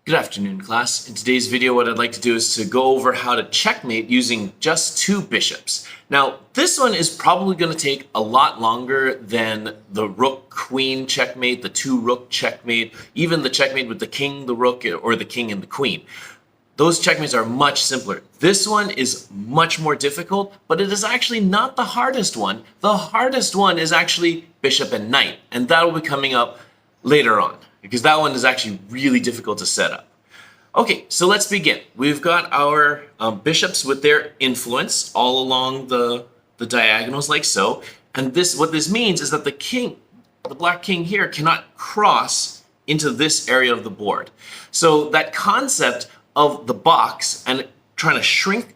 Good afternoon, class. In today's video, what I'd like to do is to go over how to checkmate using just two bishops. Now, this one is probably going to take a lot longer than the rook-queen checkmate, the two-rook checkmate, even the checkmate with the king, the rook, or the king and the queen. Those checkmates are much simpler. This one is much more difficult, but it is actually not the hardest one. The hardest one is actually bishop and knight, and that will be coming up later on, because that one is actually really difficult to set up. Okay, so let's begin. We've got our bishops with their influence all along the diagonals like so. And what this means is that the black king here cannot cross into this area of the board. So that concept of the box and trying to shrink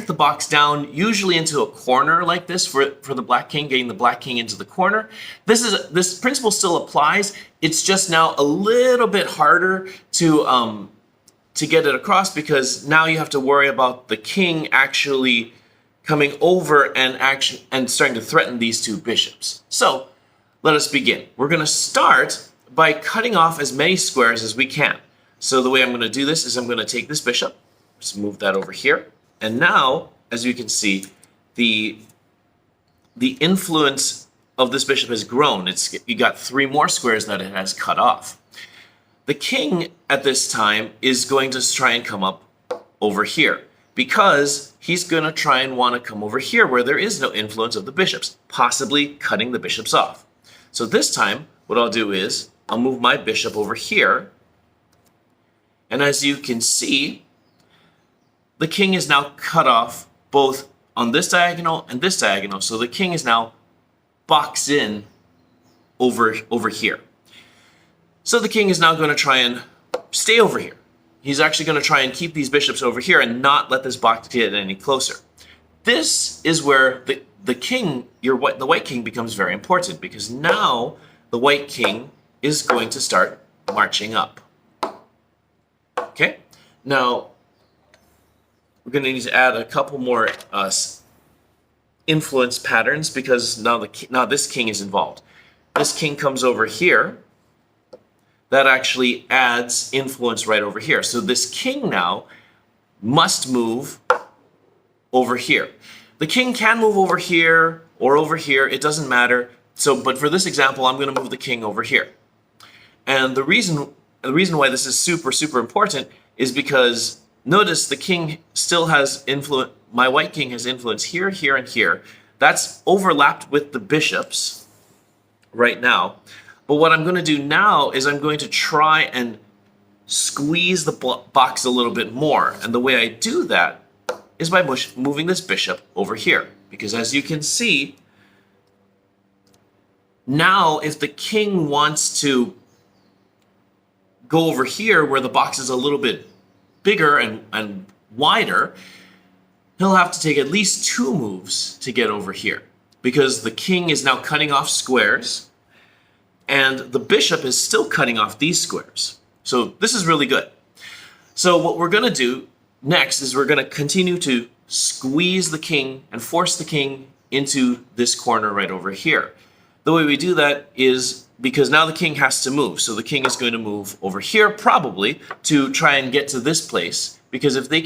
the box down, usually into a corner like this for the black king, getting the black king into the corner. This principle still applies. It's just now a little bit harder to get it across, because now you have to worry about the king actually coming over and starting to threaten these two bishops. So let us begin. We're going to start by cutting off as many squares as we can. So the way I'm going to do this is I'm going to take this bishop, just move that over here. And now, as you can see, the influence of this bishop has grown. You got 3 more squares that it has cut off. The king at this time is going to try and come up over here, because he's going to try and want to come over here where there is no influence of the bishops, possibly cutting the bishops off. So this time, what I'll do is I'll move my bishop over here. And as you can see, the king is now cut off both on this diagonal and this diagonal. So the king is now boxed in over here. So the king is now going to try and stay over here. He's actually going to try and keep these bishops over here and not let this box get any closer. This is where the king, the white king, becomes very important, because now the white king is going to start marching up. Okay, now we're going to need to add a couple more influence patterns, because now this king is involved. This king comes over here. That actually adds influence right over here. So this king now must move over here. The king can move over here or over here. It doesn't matter. But for this example, I'm going to move the king over here. And the reason why this is super, super important is because notice the king still has influence. My white king has influence here, here, and here. That's overlapped with the bishops right now. But what I'm going to do now is I'm going to try and squeeze the box a little bit more. And the way I do that is by moving this bishop over here. Because as you can see, now if the king wants to go over here where the box is a little bit bigger and wider, he'll have to take at least 2 moves to get over here, because the king is now cutting off squares and the bishop is still cutting off these squares. So this is really good. So what we're going to do next is we're going to continue to squeeze the king and force the king into this corner right over here. The way we do that is because now the king has to move. So the king is going to move over here probably to try and get to this place, because if the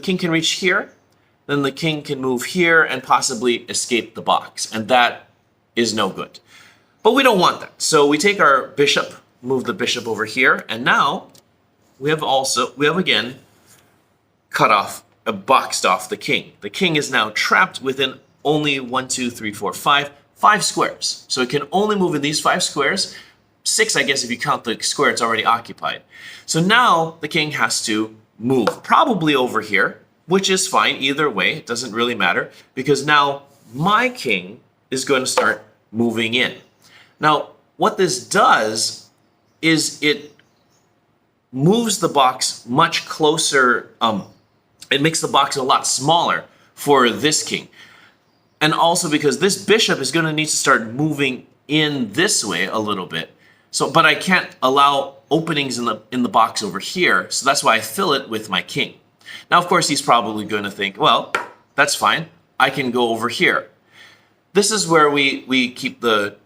king can reach here, then the king can move here and possibly escape the box, and that is no good. But we don't want that. So we take our bishop, move the bishop over here, and now we have again boxed off the king. The king is now trapped within only 1, 2, 3, 4, 5 squares. So it can only move in these 5 squares. 6, I guess, if you count the square it's already occupied. So now the king has to move, probably over here, which is fine either way. It doesn't really matter, because now my king is going to start moving in. Now, what this does is it moves the box much closer. It makes the box a lot smaller for this king. And also because this bishop is going to need to start moving in this way a little bit. But I can't allow openings in the box over here. So that's why I fill it with my king. Now, of course, he's probably going to think, well, that's fine. I can go over here. This is where we keep the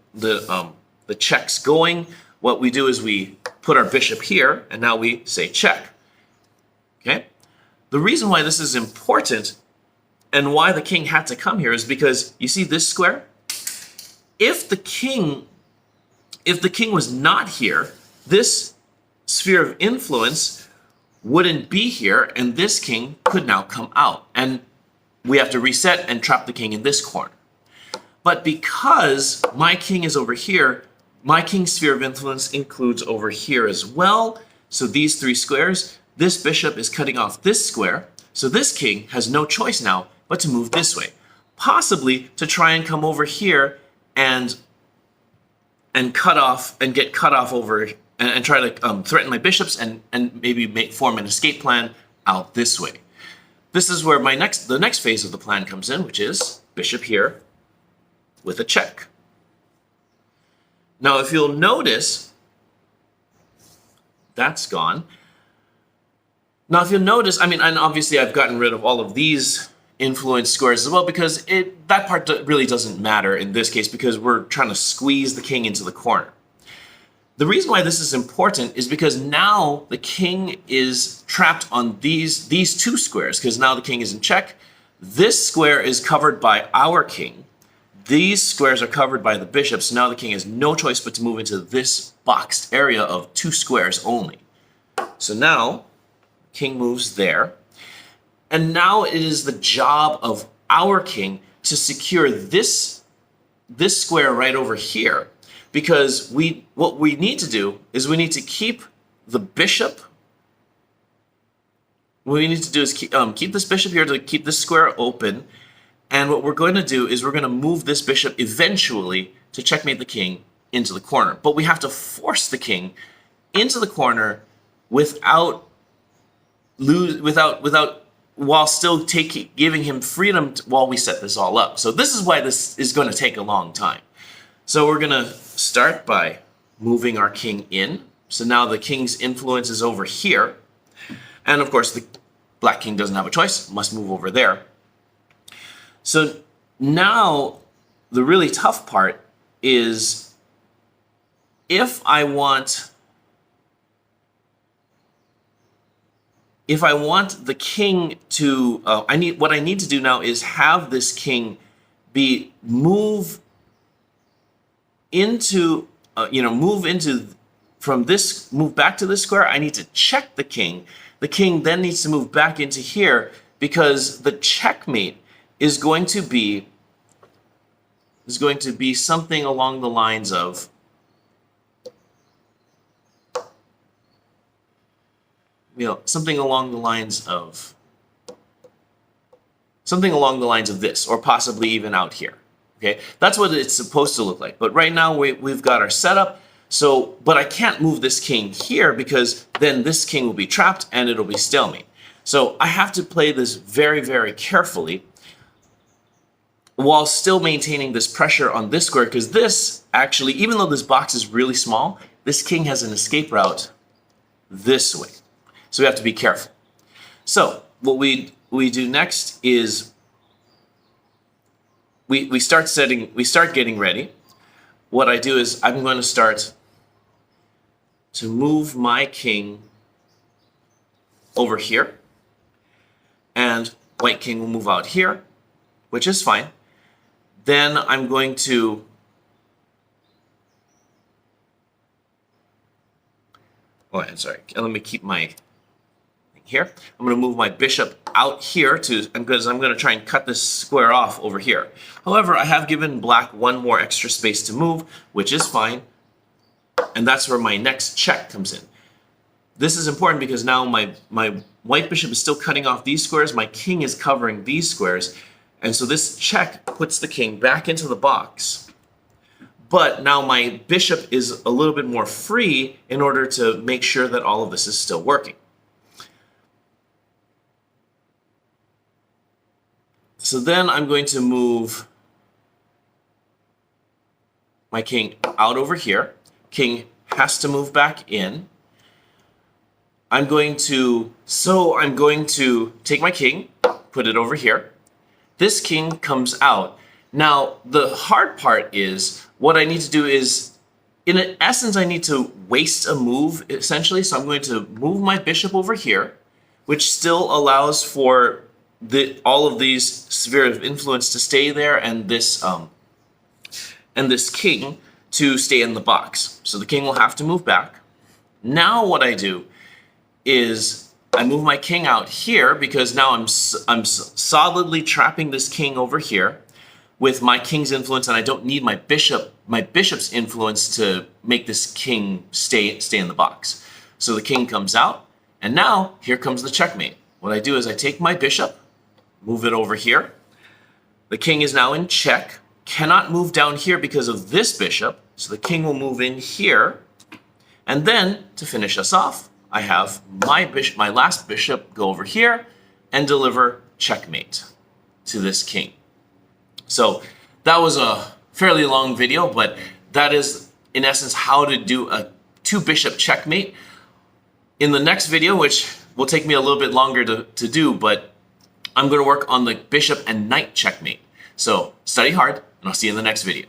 checks going. What we do is we put our bishop here, and now we say check. Okay? The reason why this is important and why the king had to come here is because you see this square? If the king was not here, this sphere of influence wouldn't be here, and this king could now come out. And we have to reset and trap the king in this corner. But because my king is over here, my king's sphere of influence includes over here as well. So these three squares, this bishop is cutting off this square. So this king has no choice now but to move this way. Possibly to try and come over here and cut off and get cut off over and try to threaten my bishops and maybe form an escape plan out this way. This is where the next phase of the plan comes in, which is bishop here with a check. Now, if you'll notice, that's gone. Now, if you'll notice, I mean, and obviously I've gotten rid of all of these influence squares as well because that part really doesn't matter in this case because we're trying to squeeze the king into the corner. The reason why this is important is because now the king is trapped on these two squares because now the king is in check. This square is covered by our king. These squares are covered by the bishops. Now the king has no choice but to move into this boxed area of two squares only. So now king moves there. And now it is the job of our king to secure this square right over here. Because what we need to do is we need to keep the bishop. What we need to do is keep this bishop here to keep this square open. And what we're going to do is we're going to move this bishop eventually to checkmate the king into the corner. But we have to force the king into the corner while still giving him freedom while we set this all up. So this is why this is going to take a long time. So we're going to start by moving our king in. So now the king's influence is over here. And of course, the black king doesn't have a choice, must move over there. So now the really tough part is if I want the king to, what I need to do now is have this king move back to this square. I need to check the king. The king then needs to move back into here because the checkmate is going to be something along the lines of something along the lines of this, or possibly even out here. Okay, that's what it's supposed to look like. But right now we've got our setup. So, but I can't move this king here because then this king will be trapped and it'll be stalemate. So I have to play this very, very carefully while still maintaining this pressure on this square, because this actually, even though this box is really small, this king has an escape route this way. So we have to be careful. So what we do next is we start getting ready. What I do is I'm going to start to move my king over here, and white king will move out here, which is fine. Then I'm going to let me keep my thing here. I'm going to move my bishop out here because I'm going to try and cut this square off over here. However, I have given black one more extra space to move, which is fine. And that's where my next check comes in. This is important because now my white bishop is still cutting off these squares. My king is covering these squares. And so this check puts the king back into the box. But now my bishop is a little bit more free in order to make sure that all of this is still working. So then I'm going to move my king out over here. King has to move back in. I'm going to take my king, put it over here. This king comes out. Now, the hard part is what I need to do is, in essence, I need to waste a move, essentially. So I'm going to move my bishop over here, which still allows for all of these sphere of influence to stay there, and this king to stay in the box. So the king will have to move back. Now what I do is I move my king out here, because now I'm solidly trapping this king over here with my king's influence, and I don't need my bishop's influence to make this king stay in the box. So the king comes out, and now here comes the checkmate. What I do is I take my bishop, move it over here. The king is now in check, cannot move down here because of this bishop, so the king will move in here. And then, to finish us off, I have my last bishop go over here and deliver checkmate to this king. So that was a fairly long video, but that is in essence how to do a 2-bishop checkmate. In the next video, which will take me a little bit longer to do, but I'm going to work on the bishop and knight checkmate. So study hard, and I'll see you in the next video.